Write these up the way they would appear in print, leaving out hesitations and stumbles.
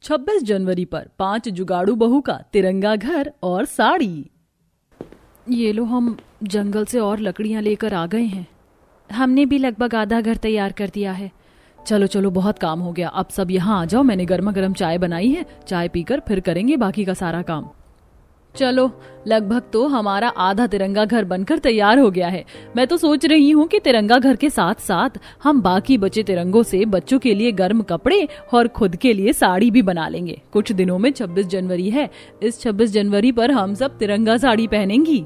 26 जनवरी पर 5 जुगाड़ू बहू का तिरंगा घर और साड़ी। ये लो, हम जंगल से और लकड़ियां लेकर आ गए हैं। हमने भी लगभग आधा घर तैयार कर दिया है। चलो चलो, बहुत काम हो गया, अब सब यहाँ आ जाओ। मैंने गर्मा गर्म चाय बनाई है, चाय पीकर फिर करेंगे बाकी का सारा काम। चलो, लगभग तो हमारा आधा तिरंगा घर बनकर तैयार हो गया है। मैं तो सोच रही हूँ कि तिरंगा घर के साथ साथ हम बाकी बचे तिरंगों से बच्चों के लिए गर्म कपड़े और खुद के लिए साड़ी भी बना लेंगे। कुछ दिनों में 26 जनवरी है, इस 26 जनवरी पर हम सब तिरंगा साड़ी पहनेंगी।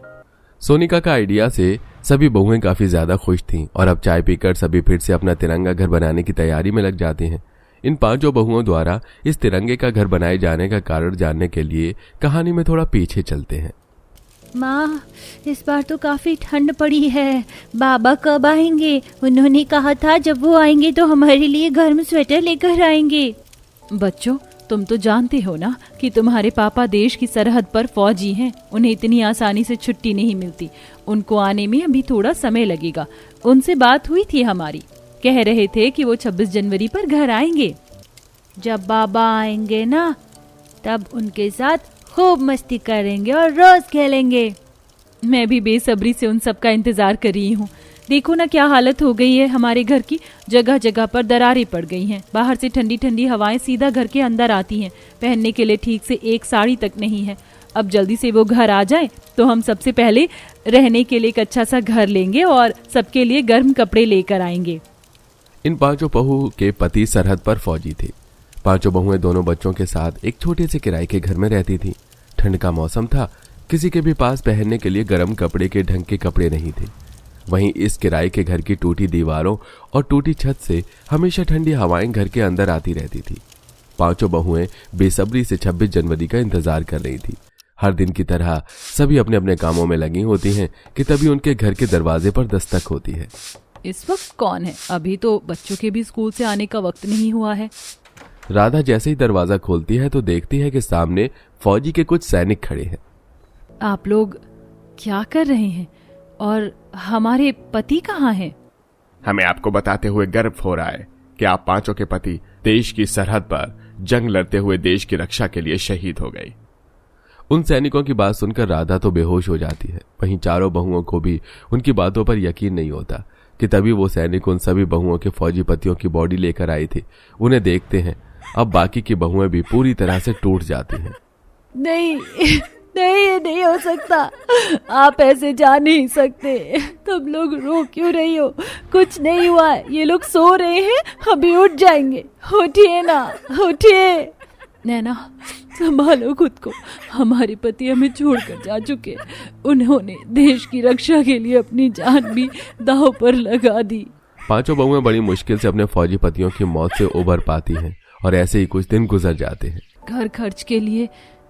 सोनिका का आइडिया से सभी बहुएं काफी ज्यादा खुश थीं और अब चाय पीकर सभी फिर से अपना तिरंगा घर बनाने की तैयारी में लग जाते हैं। इन 5 बहुओं द्वारा इस तिरंगे का घर बनाए जाने का कारण जानने के लिए कहानी में थोड़ा पीछे चलते हैं। माँ, इस बार तो काफी ठंड पड़ी है। बाबा कब आएंगे? उन्होंने कहा था जब वो आएंगे तो हमारे लिए गर्म स्वेटर लेकर आएंगे। बच्चों, तुम तो जानते हो ना कि तुम्हारे पापा देश की सरहद पर फौजी हैं। उन्हें इतनी आसानी से छुट्टी नहीं मिलती। उनको आने में अभी थोड़ा समय लगेगा। उनसे बात हुई थी हमारी, कह रहे थे कि वो 26 जनवरी पर घर आएंगे। जब बाबा आएंगे ना, तब उनके साथ खूब मस्ती करेंगे और रोज खेलेंगे। मैं भी बेसब्री से उन सब का इंतजार कर रही हूँ। देखो ना क्या हालत हो गई है हमारे घर की। जगह जगह पर दरारें पड़ गई हैं। बाहर से ठंडी ठंडी हवाएं सीधा घर के अंदर आती हैं। पहनने के लिए ठीक से एक साड़ी तक नहीं है। अब जल्दी से वो घर आ जाए तो हम सबसे पहले रहने के लिए एक अच्छा सा घर लेंगे और सबके लिए गर्म कपड़े लेकर आएंगे। इन 5 बहू के पति सरहद पर फौजी थे। 5 बहुएं दोनों बच्चों के साथ एक छोटे से किराए के घर में रहती थी। ठंड का मौसम था, किसी के भी पास पहनने के लिए गर्म कपड़े के ढंग के कपड़े नहीं थे। वहीं इस किराए के घर की टूटी दीवारों और टूटी छत से हमेशा ठंडी हवाएं घर के अंदर आती रहती थी। 5 बहुएं बेसब्री से 26 जनवरी का इंतजार कर रही थी। हर दिन की तरह सभी अपने अपने कामों में लगी होती हैं कि तभी उनके घर के दरवाजे पर दस्तक होती है। इस वक्त कौन है? अभी तो बच्चों के भी स्कूल से आने का वक्त नहीं हुआ है। राधा जैसे ही दरवाजा खोलती है तो देखती है कि सामने फौजी के कुछ सैनिक खड़े हैं। आप लोग क्या कर रहे हैं? और हमारे पति कहाँ हैं? हमें आपको बताते हुए गर्व हो रहा है कि आप 5 के पति देश की सरहद पर जंग लड़ते हुए देश की रक्षा के लिए शहीद हो गए। उन सैनिकों की बात सुनकर राधा तो बेहोश हो जाती है। वहीं चारों बहुओं को भी उनकी बातों पर यकीन नहीं होता कि तभी वो सैनिक उन सभी बहुओं के फौजी पतियों की बॉडी लेकर आए थे। उन्हें देखते हैं, अब बाकी की बहुएं भी पूरी तरह से टूट जाती हैं। नहीं नहीं, ये नहीं हो सकता। आप ऐसे जा नहीं सकते। तुम लोग रो क्यों रही हो? कुछ नहीं हुआ है। ये लोग सो रहे हैं, अभी उठ जाएंगे। उठिए ना, उठिए। नैना, संभालो खुद को। हमारे पति हमें छोड़कर जा चुके। उन्होंने देश की रक्षा के लिए अपनी जान भी दांव पर लगा दी। 5 बहुएं बड़ी मुश्किल से अपने फौजी पतियों की मौत से उबर पाती हैं और ऐसे ही कुछ दिन गुजर जाते हैं। घर खर्च के लिए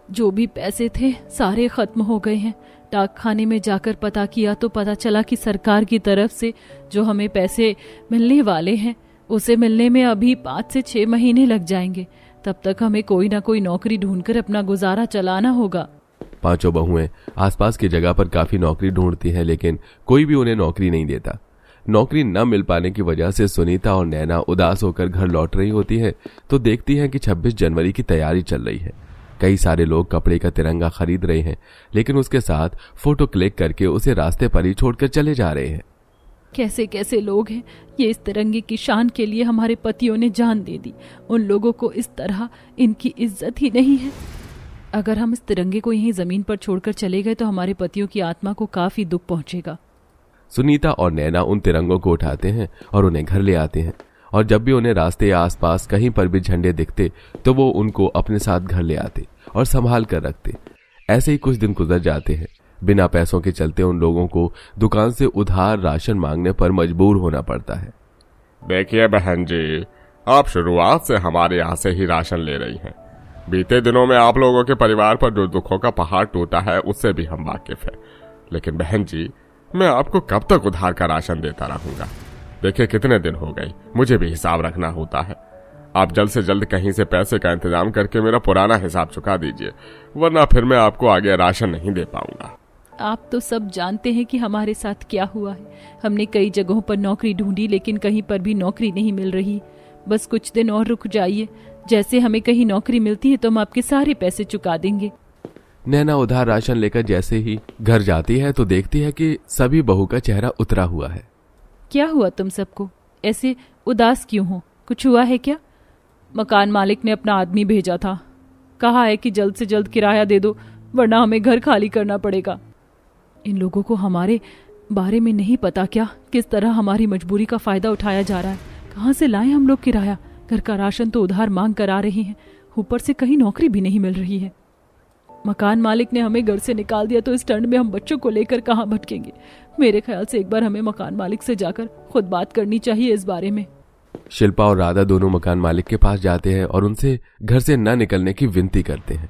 जो भी पैसे थे सारे खत्म हो गए हैं। डाक खाने में जाकर पता किया तो पता चला कि सरकार की तरफ से जो हमें पैसे मिलने वाले हैं उसे मिलने में अभी 5 से 6 महीने लग जाएंगे। तब तक हमें कोई ना कोई नौकरी ढूंढकर अपना गुजारा चलाना होगा। 5 बहुएं आसपास की जगह पर काफी नौकरी ढूंढती हैं, लेकिन कोई भी उन्हें नौकरी नहीं देता। नौकरी न मिल पाने की वजह से सुनीता और नैना उदास होकर घर लौट रही होती है तो देखती हैं कि 26 जनवरी की तैयारी चल रही है। कई सारे लोग कपड़े का तिरंगा खरीद रहे हैं, लेकिन उसके साथ फोटो क्लिक करके उसे रास्ते पर ही छोड़कर चले जा रहे हैं। कैसे कैसे लोग हैं ये, इस तिरंगे की शान के लिए हमारे पतियों ने जान दे दी। उन लोगों को इस तरह इनकी इज्जत ही नहीं है। अगर हम इस तिरंगे को यहीं जमीन पर छोड़कर चले गए तो हमारे पतियों की आत्मा को काफी दुख पहुंचेगा। सुनीता और नैना उन तिरंगों को उठाते हैं और उन्हें घर ले आते हैं। और जब भी उन्हें रास्ते या आसपास कहीं पर भी झंडे दिखते तो वो उनको अपने साथ घर ले आते और संभाल कर रखते। ऐसे ही कुछ दिन गुजर जाते हैं। बिना पैसों के चलते उन लोगों को दुकान से उधार राशन मांगने पर मजबूर होना पड़ता है। देखिए बहन जी, आप शुरुआत से हमारे यहाँ से ही राशन ले रही हैं। बीते दिनों में आप लोगों के परिवार पर जो दुखों का पहाड़ टूटा है उससे भी हम वाकिफ हैं। लेकिन बहन जी, मैं आपको कब तक उधार का राशन देता रहूंगा? देखिए कितने दिन हो गए, मुझे भी हिसाब रखना होता है। आप जल्द से जल्द कहीं से पैसे का इंतजाम करके मेरा पुराना हिसाब चुका दीजिए, वरना फिर मैं आपको आगे राशन नहीं दे पाऊंगा। आप तो सब जानते हैं कि हमारे साथ क्या हुआ है। हमने कई जगहों पर नौकरी ढूंढी लेकिन कहीं पर भी नौकरी नहीं मिल रही। बस कुछ दिन और रुक जाइए, जैसे हमें कहीं नौकरी मिलती है तो हम आपके सारे पैसे चुका देंगे। नैना उधार राशन लेकर जैसे ही घर जाती है तो देखती है कि सभी बहू का चेहरा उतरा हुआ है। क्या हुआ तुम सबको, ऐसे उदास क्यों हो? कुछ हुआ है क्या? मकान मालिक ने अपना आदमी भेजा था, कहा है कि जल्द से जल्द किराया दे दो वरना हमें घर खाली करना पड़ेगा। इन लोगों को हमारे बारे में नहीं पता क्या, किस तरह हमारी मजबूरी का फायदा उठाया जा रहा है। कहाँ से लाएं हम लोग किराया? घर का राशन तो उधार मांग कर आ रहे हैं, ऊपर से कहीं नौकरी भी नहीं मिल रही है। मकान मालिक ने हमें घर से निकाल दिया तो इस ठंड में हम बच्चों को लेकर कहाँ भटकेंगे? मेरे ख्याल से एक बार हमें मकान मालिक से जाकर खुद बात करनी चाहिए इस बारे में। शिल्पा और राधा दोनों मकान मालिक के पास जाते हैं और उनसे घर से न निकलने की विनती करते हैं।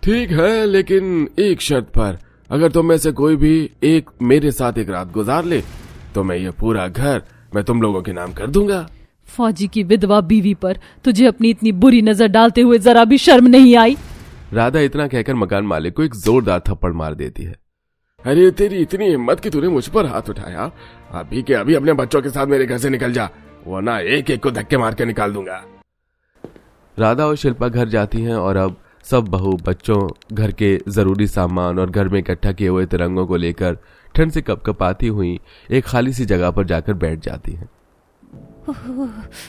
ठीक है, लेकिन एक शर्त पर, अगर तुम में से कोई भी एक मेरे साथ एक रात गुजार ले तो मैं ये पूरा घर मैं तुम लोगों के नाम कर दूंगा। फौजी की विधवा बीवी पर तुझे अपनी इतनी बुरी नजर डालते हुए जरा भी शर्म नहीं आई? राधा इतना कहकर मकान मालिक को एक जोरदार थप्पड़ मार देती है। अरे तेरी इतनी हिम्मत कि तूने मुझ पर हाथ उठाया, अभी के अभी अपने बच्चों के साथ मेरे घर से निकल जा, वरना एक एक को धक्के मार के निकाल दूंगा। राधा और शिल्पा घर जाती हैं और अब सब बहू बच्चों, घर के जरूरी सामान और घर में इकट्ठा किए हुए तिरंगों को लेकर ठंड से कपकपाती हुई एक खाली सी जगह पर जाकर बैठ जाती हैं।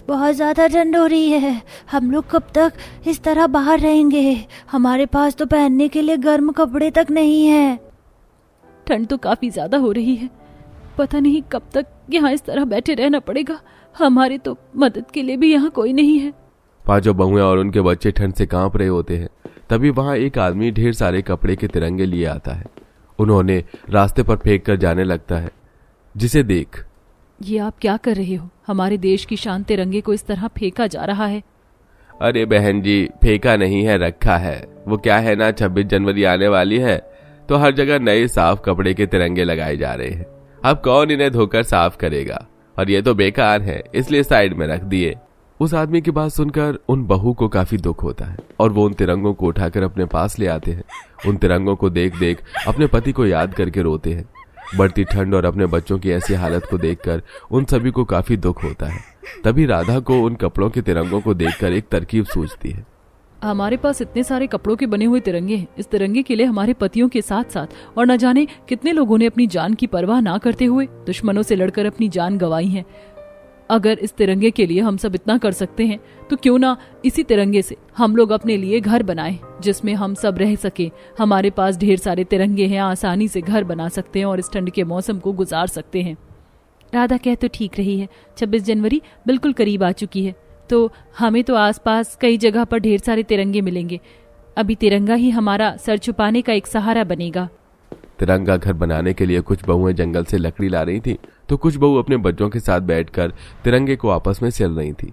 बहुत ज्यादा ठंड हो रही है, हम लोग कब तक इस तरह बाहर रहेंगे? हमारे पास तो पहनने के लिए गर्म कपड़े तक नहीं है। ठंड तो काफी ज्यादा हो रही है, पता नहीं कब तक यहाँ इस तरह बैठे रहना पड़ेगा। हमारे तो मदद के लिए भी यहाँ कोई नहीं है। पांचों बहुएं और उनके बच्चे ठंड से कांप रहे होते हैं। तभी वहां एक आदमी ढेर सारे कपड़े के तिरंगे लिए आता है। उन्होंने रास्ते पर फेंक कर जाने लगता है, जिसे देख, ये आप क्या कर रहे हो? हमारे देश की शान तिरंगे को इस तरह फेंका जा रहा है। अरे बहन जी, फेंका नहीं है, रखा है। वो क्या है ना, 26 जनवरी आने वाली है तो हर जगह नए साफ कपड़े के तिरंगे लगाए जा रहे हैं। अब कौन इन्हें धोकर साफ करेगा, और ये तो बेकार है, इसलिए साइड में रख दिए। उस आदमी की बात सुनकर उन बहू को काफी दुख होता है और वो उन तिरंगों को उठाकर अपने पास ले आते हैं। उन तिरंगों को देख देख अपने पति को याद करके रोते हैं। बढ़ती ठंड और अपने बच्चों की ऐसी हालत को देखकर उन सभी को काफी दुख होता है। तभी राधा को उन कपड़ों के तिरंगों को देखकर एक तरकीब सूझती है। हमारे पास इतने सारे कपड़ों के बने हुए तिरंगे हैं। इस तिरंगे के लिए हमारे पतियों के साथ साथ और न जाने कितने लोगों ने अपनी जान की परवाह ना करते हुए दुश्मनों से लड़कर अपनी जान गंवाई है। अगर इस तिरंगे के लिए हम सब इतना कर सकते हैं तो क्यों ना इसी तिरंगे से हम लोग अपने लिए घर बनाएं जिसमें हम सब रह सके। हमारे पास ढेर सारे तिरंगे हैं, आसानी से घर बना सकते हैं और इस ठंड के मौसम को गुजार सकते हैं। राधा कह तो ठीक रही है, 26 जनवरी बिल्कुल करीब आ चुकी है, तो हमें तो आसपास कई जगह पर ढेर सारे तिरंगे मिलेंगे। अभी तिरंगा ही हमारा सर छुपाने का एक सहारा बनेगा। तिरंगा घर बनाने के लिए कुछ बहुएं जंगल से लकड़ी ला रही थी तो कुछ बहू अपने बच्चों के साथ बैठकर तिरंगे को आपस में सिल रही थी।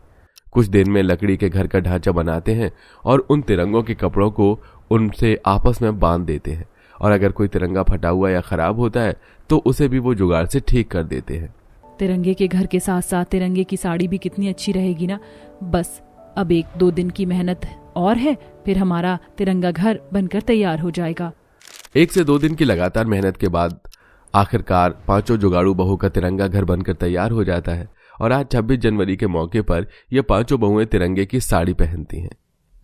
कुछ दिन में लकड़ी के घर का ढांचा बनाते हैं और उन तिरंगों के कपड़ों को उनसे आपस में बांध देते हैं, और अगर कोई तिरंगा फटा हुआ या खराब होता है तो उसे भी वो जुगाड़ से ठीक कर देते हैं। तिरंगे के घर के साथ साथ तिरंगे की साड़ी भी कितनी अच्छी रहेगी ना। बस अब 1-2 दिन की मेहनत और है, फिर हमारा तिरंगा घर बनकर तैयार हो जाएगा। 1 से 2 दिन की लगातार मेहनत के बाद आखिरकार पांचों जुगाड़ू बहू का तिरंगा घर बनकर तैयार हो जाता है और आज 26 जनवरी के मौके पर ये पांचों बहुएं तिरंगे की साड़ी पहनती हैं।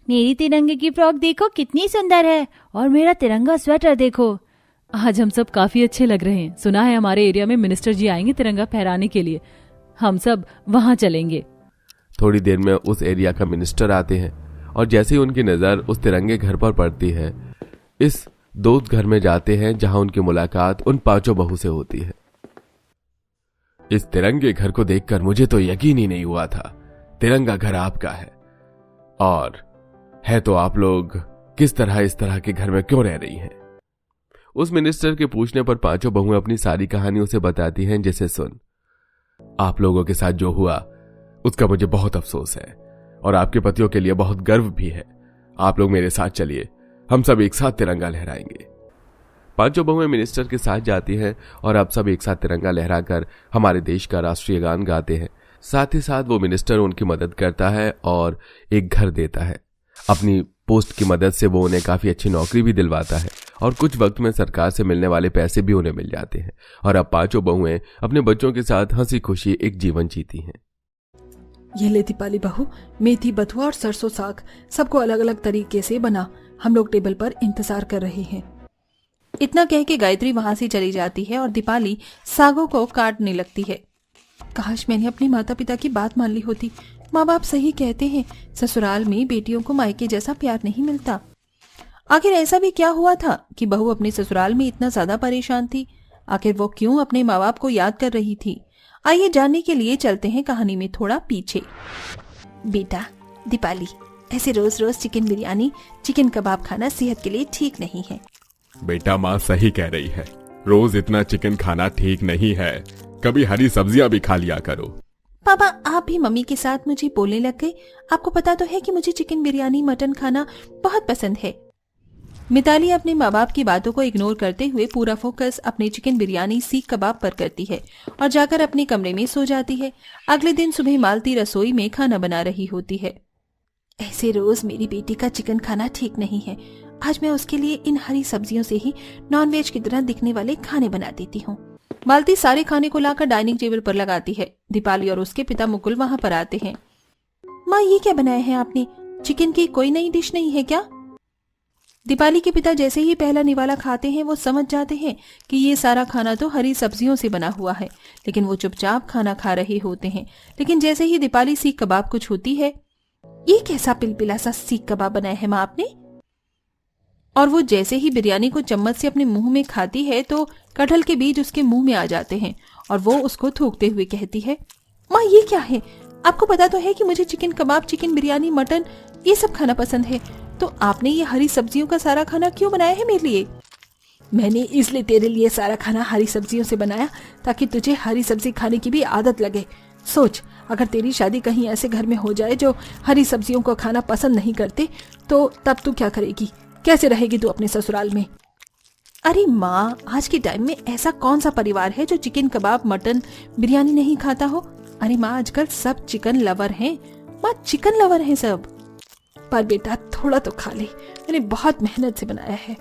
मेरी तिरंगे की फ्रॉक देखो कितनी सुंदर है, और मेरा तिरंगा स्वेटर देखो। आज हम सब काफी अच्छे लग रहे हैं। सुना है हमारे एरिया में मिनिस्टर जी आएंगे तिरंगा फहराने के लिए, हम सब वहां चलेंगे। थोड़ी देर में उस एरिया का मिनिस्टर आते हैं और जैसे ही उनकी नजर उस तिरंगे घर पर पड़ती है, इस दोस्त घर में जाते हैं जहां उनकी मुलाकात उन पांचों बहू से होती है। इस तिरंगे घर को देखकर मुझे तो यकीन ही नहीं हुआ था, तिरंगा घर आपका है, और है तो आप लोग किस तरह इस तरह के घर में क्यों रह रही हैं? उस मिनिस्टर के पूछने पर पांचों बहुएं अपनी सारी कहानी उसे बताती हैं, जैसे सुन, आप लोगों के साथ जो हुआ उसका मुझे बहुत अफसोस है और आपके पतियों के लिए बहुत गर्व भी है। आप लोग मेरे साथ चलिए, हम सब एक साथ तिरंगा लहराएंगे। पांचों बहुएं मिनिस्टर के साथ जाती हैं और अब सब एक साथ तिरंगा लहराकर हमारे देश का राष्ट्रीय गान गाते हैं। साथ ही साथ वो मिनिस्टर उनकी मदद करता है और एक घर देता है। अपनी पोस्ट की मदद से वो उन्हें काफी अच्छी नौकरी भी दिलवाता है और कुछ वक्त में सरकार से मिलने वाले पैसे भी उन्हें मिल जाते हैं और अब पांचों बहुएं अपने बच्चों के साथ हंसी खुशी एक जीवन जीती हैं। ये ले दीपाली बहू, मेथी बथुआ और सरसों साग सबको अलग अलग तरीके से बना, हम लोग टेबल पर इंतजार कर रहे हैं। इतना कह के गायत्री वहां से चली जाती है और दीपाली सागों को काटने लगती है। काश मैंने अपने माता पिता की बात मान ली होती। माँ बाप सही कहते हैं, ससुराल में बेटियों को मायके जैसा प्यार नहीं मिलता। आखिर ऐसा भी क्या हुआ था कि बहू अपने ससुराल में इतना ज्यादा परेशान थी? आखिर वो क्यों अपने माँ बाप को याद कर रही थी? आइए जानने के लिए चलते हैं कहानी में थोड़ा पीछे। बेटा दीपाली, ऐसे रोज रोज चिकन बिरयानी, चिकन कबाब खाना सेहत के लिए ठीक नहीं है। बेटा माँ सही कह रही है, रोज इतना चिकन खाना ठीक नहीं है, कभी हरी सब्जियां भी खा लिया करो। पापा आप भी मम्मी के साथ मुझे बोलने लग गए। आपको पता तो है कि मुझे चिकन बिरयानी मटन खाना बहुत पसंद है। मिताली अपने माँ बाप की बातों को इग्नोर करते हुए पूरा फोकस अपने चिकन बिरयानी सीख कबाब पर करती है और जाकर अपने कमरे में सो जाती है। अगले दिन सुबह मालती रसोई में खाना बना रही होती है। ऐसे रोज मेरी बेटी का चिकन खाना ठीक नहीं है, आज मैं उसके लिए इन हरी सब्जियों से ही नॉनवेज की तरह दिखने वाले खाने बना देती हूँ। मालती सारे खाने को लाकर डाइनिंग टेबल पर लगाती है। दीपाली और उसके पिता मुकुल वहाँ पर आते हैं। माँ ये क्या बनाया है आपने? चिकन की कोई नई डिश नहीं है क्या? दीपाली के पिता जैसे ही पहला निवाला खाते हैं वो समझ जाते हैं कि ये सारा खाना तो हरी सब्जियों से बना हुआ है, लेकिन वो चुपचाप खाना खा रहे होते हैं। लेकिन जैसे ही दीपाली सीख कबाब को छूती है, ये कैसा पिलपिला सा सीख कबाब बनाया है माँ आपने? और वो जैसे ही बिरयानी को चम्मच से अपने मुंह में खाती है तो कटहल के बीज उसके मुंह में आ जाते हैं और वो उसको थूकते हुए कहती है, माँ ये क्या है? आपको पता तो है कि मुझे चिकन कबाब, चिकन बिरयानी, मटन ये सब खाना पसंद है, तो आपने ये हरी सब्जियों का सारा खाना क्यों बनाया है मेरे लिए? मैंने इसलिए तेरे लिए सारा खाना हरी सब्जियों से बनाया ताकि तुझे हरी सब्जी खाने की भी आदत लगे। सोच, अगर तेरी शादी कहीं ऐसे घर में हो जाए जो हरी सब्जियों को खाना पसंद नहीं करते, तो तब तू क्या करेगी? कैसे रहेगी तू अपने ससुराल में? अरे माँ, आज के टाइम में ऐसा कौन सा परिवार है जो चिकन कबाब, मटन, बिरयानी नहीं खाता हो? अरे माँ, आजकल सब चिकन लवर हैं। माँ, चिकन लवर हैं सब। पर बेटा थोड़ा तो खा ले, मैंने बहुत मेहनत से बनाया है।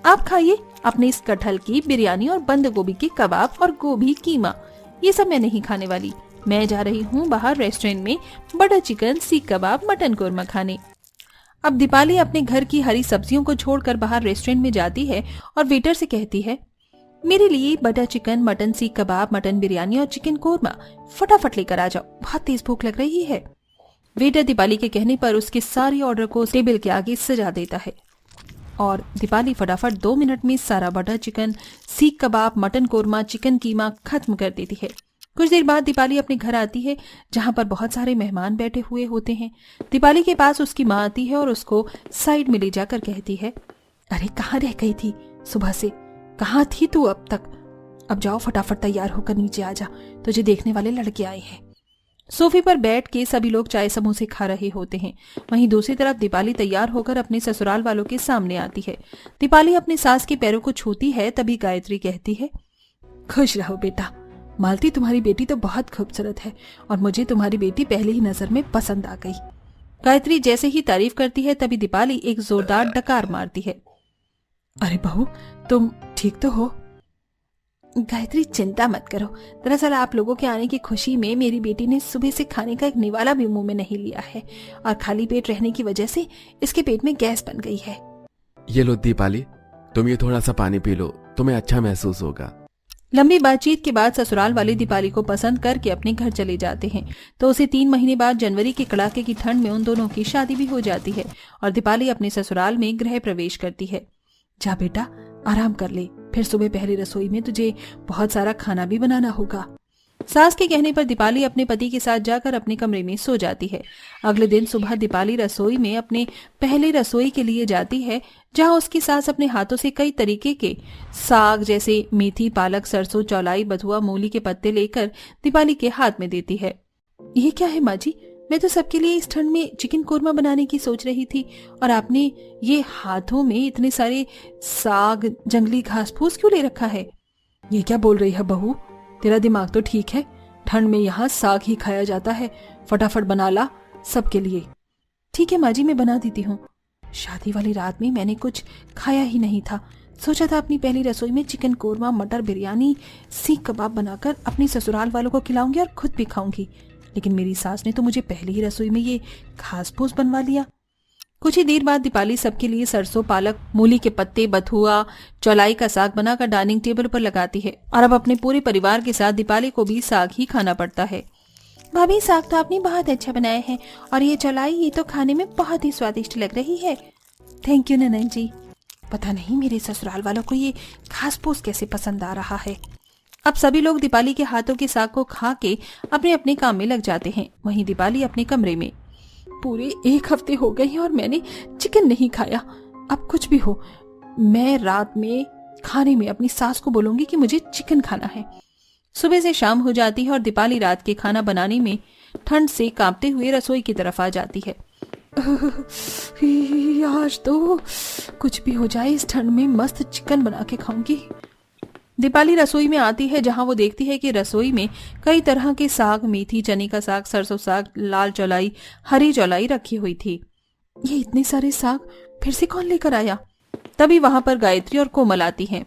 आप खाइए अपने इस कटहल की बिरयानी और बंद गोभी के कबाब और गोभी कीमा, ये सब मैं नहीं खाने वाली। मैं जा रही हूँ बाहर रेस्टोरेंट में बटर चिकन, सीख कबाब, मटन कोरमा खाने। अब दीपाली अपने घर की हरी सब्जियों को छोड़कर बाहर रेस्टोरेंट में जाती है और वेटर से कहती है, मेरे लिए बटर चिकन, मटन सीख कबाब, मटन बिरयानी और चिकन कोरमा फटाफट लेकर आ जाओ, बहुत तेज भूख लग रही है। वेटर दीपाली के कहने पर उसके सारे ऑर्डर को टेबल के आगे सजा देता है और दीपाली फटाफट 2 मिनट में सारा बटर चिकन, सीख कबाब, मटन कोरमा, चिकन कीमा खत्म कर देती है। कुछ देर बाद दीपाली अपने घर आती है जहां पर बहुत सारे मेहमान बैठे हुए होते हैं। दीपाली के पास उसकी माँ आती है और उसको साइड में ले जाकर कहती है, अरे कहाँ रह गई थी सुबह से? कहाँ थी तू अब तक? अब जाओ फटाफट तैयार होकर नीचे आ जा, तुझे देखने वाले लड़के आए हैं। सोफे पर बैठ के सभी लोग चाय समोसे खा रहे होते हैं। वहीं दूसरी तरफ दीपाली तैयार होकर अपने ससुराल वालों के सामने आती है। दीपाली अपने सास के पैरों को छूती है, तभी गायत्री कहती है, खुश रहो बेटा, मालती तुम्हारी बेटी तो बहुत खूबसूरत है और मुझे तुम्हारी बेटी पहली ही नजर में पसंद आ गई। गायत्री जैसे ही तारीफ करती है तभी दीपाली एक जोरदार डकार मारती है। अरे बहू, तुम ठीक तो हो? गायत्री चिंता मत करो, दरअसल आप लोगों के आने की खुशी में मेरी बेटी ने सुबह से खाने का एक निवाला भी मुंह में नहीं लिया है और खाली पेट रहने की वजह से इसके पेट में गैस बन गई है। ये लो दीपाली, तुम ये थोड़ा सा पानी पी लो, तुम्हें अच्छा महसूस होगा। लंबी बातचीत के बाद ससुराल वाले दीपाली को पसंद करके अपने घर चले जाते हैं तो उसे 3 महीने बाद जनवरी के कड़ाके की ठंड में उन दोनों की शादी भी हो जाती है और दीपाली अपने ससुराल में गृह प्रवेश करती है। जा बेटा आराम कर ले, फिर सुबह पहली रसोई में तुझे बहुत सारा खाना भी बनाना होगा। सास के कहने पर दीपाली अपने पति के साथ जाकर अपने कमरे में सो जाती है। अगले दिन सुबह दीपाली रसोई में अपने पहले रसोई के लिए जाती है जहां उसकी सास अपने हाथों से कई तरीके के साग जैसे मेथी, पालक, सरसों, चौलाई, बथुआ, मूली के पत्ते लेकर दीपाली के हाथ में देती है। ये क्या है माँ जी? मैं तो सबके लिए इस ठंड में चिकन कोरमा बनाने की सोच रही थी और आपने ये हाथों में इतने सारे साग, जंगली घास फूस क्यों ले रखा है? ये क्या बोल रही है बहू? तेरा दिमाग तो ठीक है, ठंड में यहाँ साग ही खाया जाता है, फटाफट बना ला सबके लिए। ठीक है माँ जी, मैं बना देती हूँ। शादी वाली रात में मैंने कुछ खाया ही नहीं था, सोचा था अपनी पहली रसोई में चिकन कोरमा, मटर बिरयानी, सीख कबाब बनाकर अपनी ससुराल वालों को खिलाऊंगी और खुद भी खाऊंगी, लेकिन मेरी सास ने तो मुझे पहले ही रसोई में ये घास फूस बनवा लिया। कुछ ही देर बाद दीपाली सबके लिए सरसों, पालक, मूली के पत्ते, बथुआ, चौलाई का साग बनाकर डाइनिंग टेबल पर लगाती है। और अब अपने पूरे परिवार के साथ दीपाली को भी साग ही खाना पड़ता है। भाभी, साग तो आपने बहुत अच्छा बनाया है और ये चौलाई, ये तो खाने में बहुत ही स्वादिष्ट लग रही है। थैंक यू ननद जी। पता नहीं मेरे ससुराल वालों को ये घास फूस कैसे पसंद आ रहा है। अब सभी लोग दीपाली के हाथों के साग को खा के अपने अपने काम में लग जाते हैं। वहीं दीपाली अपने कमरे में। पूरे 1 हफ्ते हो गए हैं और मैंने चिकन नहीं खाया। अब कुछ भी हो, मैं रात में खाने में अपनी सास को बोलूंगी कि मुझे चिकन खाना है। सुबह से शाम हो जाती है और दीपाली रात के खाना बनाने में ठंड से कांपते हुए रसोई की तरफ आ जाती है। आज तो कुछ भी हो जाए, इस ठंड में मस्त चिकन बना के खाऊंगी। दीपाली रसोई में आती है, जहां वो देखती है कि रसोई में कई तरह के साग, मेथी, चने का साग, सरसों साग, लाल चौलाई, हरी चौलाई रखी हुई थी। ये इतने सारे साग फिर से कौन लेकर आया? तभी वहां पर गायत्री और कोमल आती हैं।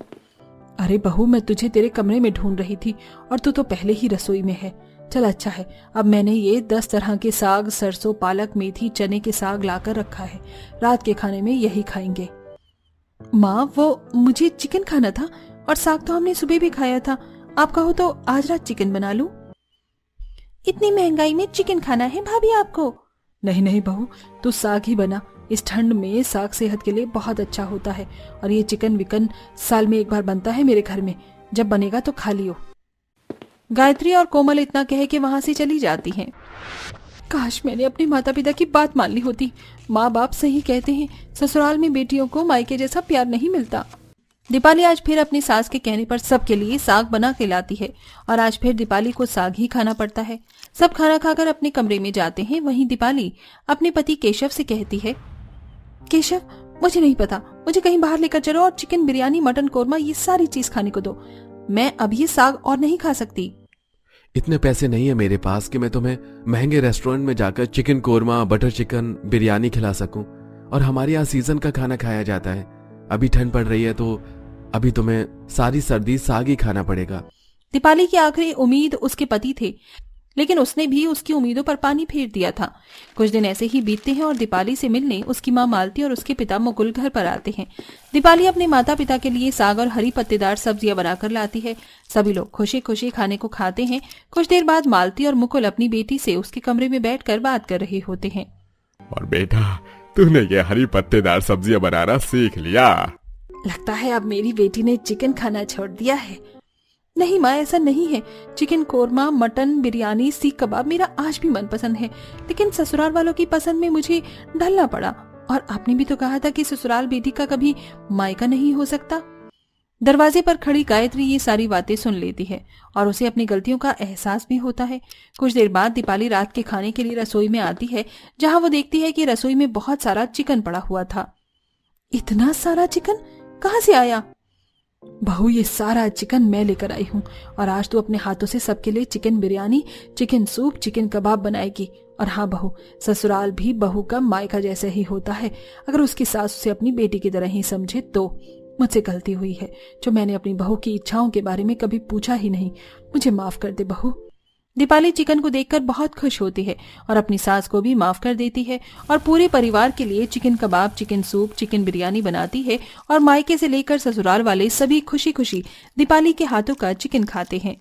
अरे बहू, मैं तुझे तेरे कमरे में ढूंढ रही थी और तू तो पहले ही रसोई में है। चल अच्छा है, अब मैंने ये 10 तरह के साग, सरसों, पालक, मेथी, चने के साग लाकर रखा है। रात के खाने में यही खाएंगे। माँ, वो मुझे चिकन खाना था और साग तो हमने सुबह भी खाया था। आप कहो तो आज रात चिकन बना लूं? इतनी महंगाई में चिकन खाना है भाभी आपको? नहीं नहीं बहू, तू साग ही बना। इस ठंड में साग सेहत के लिए बहुत अच्छा होता है और ये चिकन विकन साल में 1 बार बनता है मेरे घर में। जब बनेगा तो खा लियो। गायत्री और कोमल इतना कह के वहां से चली जाती हैं। काश मैंने अपने माता पिता की बात मान ली होती। माँ बाप सही कहते हैं, ससुराल में बेटियों को मायके जैसा प्यार नहीं मिलता। दीपाली आज फिर अपनी सास के कहने पर सबके लिए साग बना के लाती है और आज फिर दीपाली को साग ही खाना पड़ता है। सब खाना खाकर अपने कमरे में जाते हैं। वहीं दीपाली अपने पति केशव से कहती है, केशव, मुझे नहीं पता, मुझे कहीं बाहर लेकर चलो और चिकन बिरयानी, मटन कोरमा, ये सारी चीज खाने को दो। मैं अब ये साग और नहीं खा सकती। इतने पैसे नहीं है मेरे पास कि मैं तुम्हें महंगे रेस्टोरेंट में जाकर chicken korma, butter chicken, biryani खिला सकूं। और हमारे यहाँ सीजन का खाना खाया जाता है। अभी ठंड पड़ रही है तो अभी तुम्हें सारी सर्दी साग ही खाना पड़ेगा। दीपाली की आखिरी उम्मीद उसके पति थे, लेकिन उसने भी उसकी उम्मीदों पर पानी फेर दिया था। कुछ दिन ऐसे ही बीतते हैं और दीपाली से मिलने उसकी माँ मालती और उसके पिता मुकुल घर पर आते हैं। दीपाली अपने माता पिता के लिए साग और हरी पत्तेदार सब्जियां बनाकर लाती है। सभी लोग खुशी खुशी खाने को खाते हैं। कुछ देर बाद मालती और मुकुल अपनी बेटी से उसके कमरे में बैठकर बात कर रहे होते हैं। और बेटा, तूने ये हरी पत्तेदार सब्जियां बनाना सीख लिया? लगता है अब मेरी बेटी ने चिकन खाना छोड़ दिया है। नहीं माँ, ऐसा नहीं है। चिकन कोरमा, मटन, बिरयानी, सीख कबाब मेरा आज भी मनपसंद है, लेकिन ससुराल वालों की पसंद में मुझे ढलना पड़ा। और आपने भी तो कहा था कि ससुराल बेटी का कभी मायका नहीं हो सकता। दरवाजे पर खड़ी गायत्री ये सारी बातें सुन लेती है और उसे अपनी गलतियों का एहसास भी होता है। कुछ देर बाद दीपाली रात के खाने के लिए रसोई में आती है, जहां वो देखती है कि रसोई में बहुत सारा चिकन पड़ा हुआ था। इतना सारा चिकन कहाँ से आया? बहू, ये सारा चिकन मैं लेकर आई हूँ और आज तू अपने हाथों से सबके लिए chicken biryani, chicken soup, chicken kebab बनाएगी। और हाँ बहू, ससुराल भी बहू का मायका जैसे ही होता है। अगर उसकी सास उसे अपनी बेटी की तरह ही समझे तो मुझसे गलती हुई है जो मैंने अपनी बहू की इच्छाओं के बारे में कभी पूछा ही नहीं। मुझे माफ कर दे बहू। दीपाली चिकन को देखकर बहुत खुश होती है और अपनी सास को भी माफ कर देती है और पूरे परिवार के लिए चिकन कबाब, चिकन सूप, चिकन बिरयानी बनाती है और मायके से लेकर ससुराल वाले सभी खुशी खुशी दीपाली के हाथों का चिकन खाते हैं।